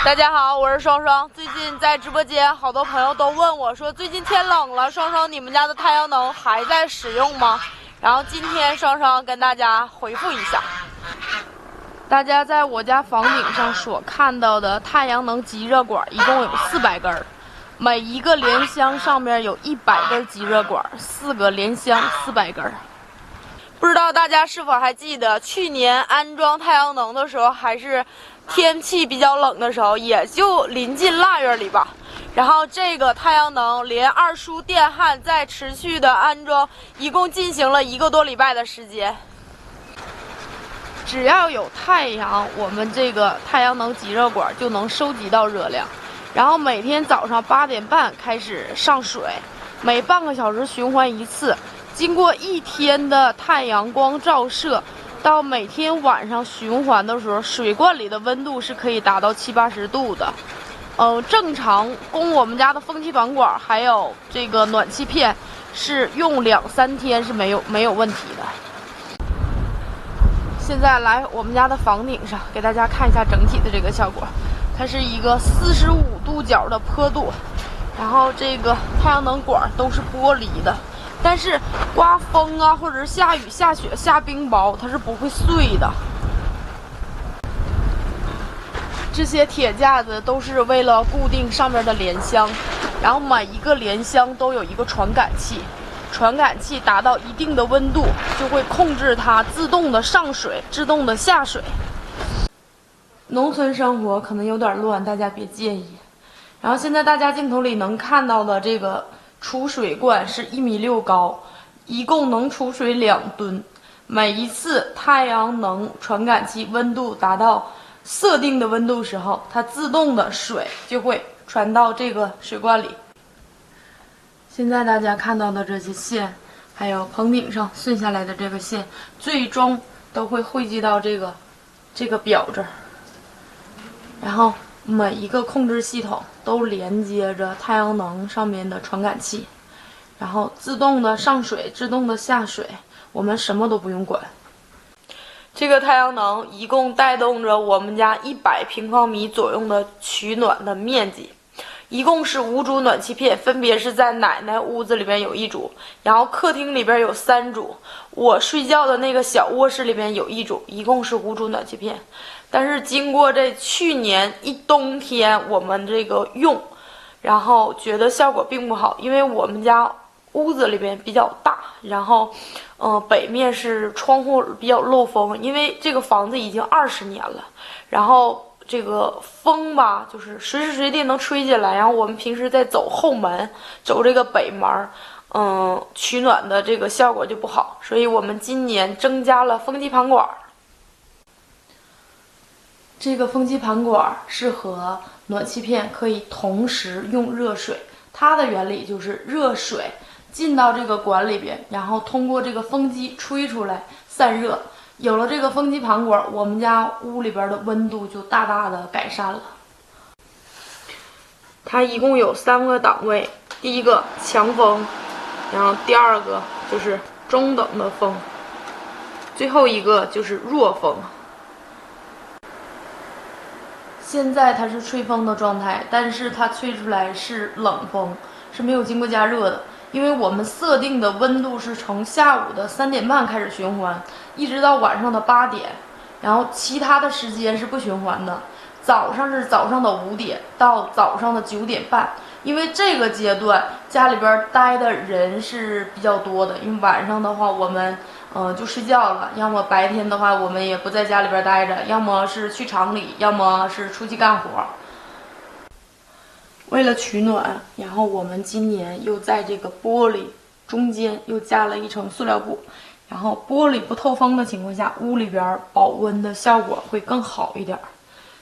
大家好，我是双双。最近在直播间，好多朋友都问我说，最近天冷了，双双你们家的太阳能还在使用吗？然后今天双双跟大家回复一下。大家在我家房顶上所看到的太阳能极热管一共有400根，每一个连箱上面有100根极热管，4个连箱400根。不知道大家是否还记得，去年安装太阳能的时候，还是天气比较冷的时候，也就临近腊月里吧。然后这个太阳能连2输电焊再持续的安装，一共进行了1个多礼拜的时间。只要有太阳，我们这个太阳能极热管就能收集到热量。然后每天早上8点半开始上水，每半个小时循环1次。经过1天的太阳光照射，到每天晚上循环的时候，水罐里的温度是可以达到70、80度的。正常供我们家的风机盘管还有这个暖气片是用2、3天是没有问题的。现在来我们家的房顶上，给大家看一下整体的这个效果。它是一个45度角的坡度，然后这个太阳能管都是玻璃的。但是刮风啊，或者是下雨、下雪、下冰雹，它是不会碎的。这些铁架子都是为了固定上面的连箱，然后每一个连箱都有一个传感器，传感器达到一定的温度，就会控制它自动的上水、自动的下水。农村生活可能有点乱，大家别介意。然后现在大家镜头里能看到的这个储水罐是1.6米高，一共能储水2吨。每一次太阳能传感器温度达到设定的温度时候，它自动的水就会传到这个水罐里。现在大家看到的这些线，还有棚顶上顺下来的这个线，最终都会汇集到这个表这儿，然后每一个控制系统都连接着太阳能上面的传感器，然后自动的上水，自动的下水，我们什么都不用管。这个太阳能一共带动着我们家100平方米左右的取暖的面积，一共是5组暖气片，分别是在奶奶屋子里边有1组，然后客厅里边有3组，我睡觉的那个小卧室里边有1组，一共是5组暖气片。但是经过这去年一冬天我们这个用，然后觉得效果并不好，因为我们家屋子里边比较大，然后北面是窗户比较漏风，因为这个房子已经20年了，然后这个风吧就是随时随地能吹进来，然后我们平时在走后门，走这个北门，取暖的这个效果就不好，所以我们今年增加了风机盘管。这个风机盘管是和暖气片可以同时用热水，它的原理就是热水进到这个管里边，然后通过这个风机吹出来散热。有了这个风机盘管，我们家屋里边的温度就大大的改善了。它一共有3个档位，第一个强风，然后第2个就是中等的风，最后一个就是弱风。现在它是吹风的状态，但是它吹出来是冷风，是没有经过加热的。因为我们设定的温度是从下午的3点半开始循环，一直到晚上的8点，然后其他的时间是不循环的。早上是早上的5点到早上的9点半，因为这个阶段家里边待的人是比较多的，因为晚上的话我们就睡觉了，要么白天的话我们也不在家里边待着，要么是去厂里，要么是出去干活。为了取暖，然后我们今年又在这个玻璃中间又加了一层塑料布，然后玻璃不透风的情况下，屋里边保温的效果会更好一点。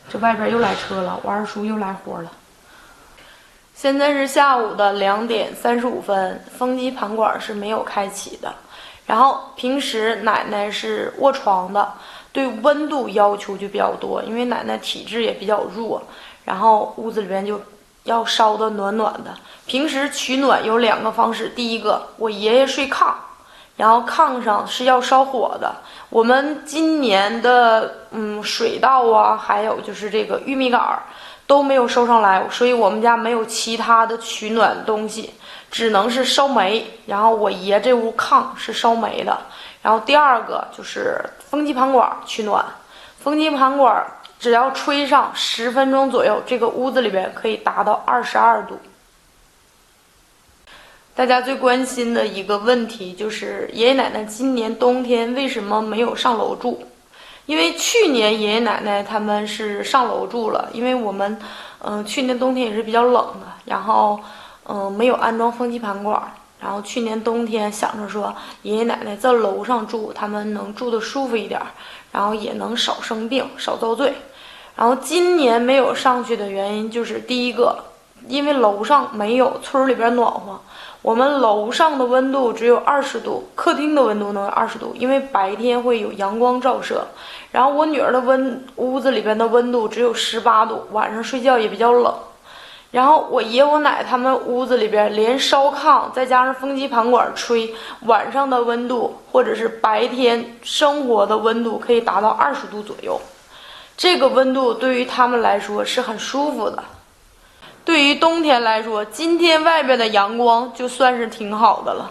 这外边又来车了，我二叔又来活了。现在是下午的2点35分，风机盘管是没有开启的。然后平时奶奶是卧床的，对温度要求就比较多，因为奶奶体质也比较弱，然后屋子里边就要烧的暖暖的。平时取暖有2个方式，第一个我爷爷睡炕，然后炕上是要烧火的。我们今年的水稻啊，还有就是这个玉米杆儿都没有收上来，所以我们家没有其他的取暖东西，只能是烧煤。然后我爷这屋炕是烧煤的。然后第二个就是风机盘管取暖，风机盘管只要吹上10分钟左右，这个屋子里边可以达到22度。大家最关心的一个问题就是爷爷奶奶今年冬天为什么没有上楼住？因为去年爷爷奶奶他们是上楼住了，因为我们去年冬天也是比较冷的，然后没有安装风机盘管，然后去年冬天想着说爷爷奶奶在楼上住，他们能住得舒服一点，然后也能少生病少遭罪。然后今年没有上去的原因就是第一个，因为楼上没有村里边暖和，我们楼上的温度只有20度，客厅的温度能有20度，因为白天会有阳光照射。然后我女儿的屋子里边的温度只有18度，晚上睡觉也比较冷。然后我爷我奶他们屋子里边连烧炕再加上风机盘管吹，晚上的温度或者是白天生活的温度可以达到20度左右。这个温度对于他们来说是很舒服的。对于冬天来说，今天外边的阳光就算是挺好的了，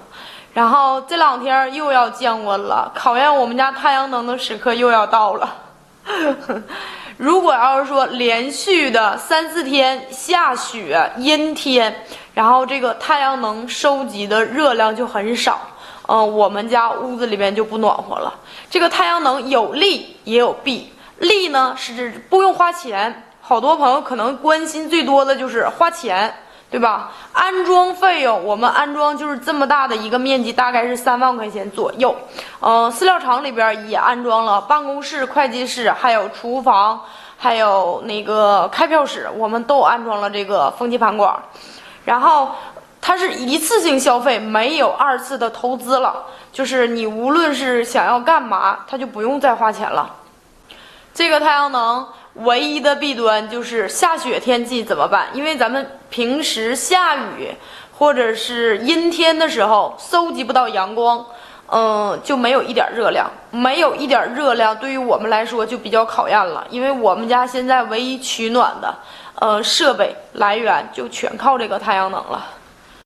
然后这2天又要降温了，考验我们家太阳能的时刻又要到了。如果要是说连续的3、4天下雪阴天，然后这个太阳能收集的热量就很少，我们家屋子里边就不暖和了。这个太阳能有利也有弊，利呢是指不用花钱。好多朋友可能关心最多的就是花钱，对吧？安装费用，我们安装就是这么大的一个面积，大概是3万块钱左右。饲料厂里边也安装了办公室、会计室，还有厨房，还有那个开票室，我们都安装了这个风机盘管。然后它是一次性消费，没有2次的投资了，就是你无论是想要干嘛，它就不用再花钱了。这个太阳能唯一的弊端就是下雪天气怎么办？因为咱们平时下雨或者是阴天的时候搜集不到阳光，就没有一点热量，没有一点热量对于我们来说就比较考验了。因为我们家现在唯一取暖的设备来源就全靠这个太阳能了。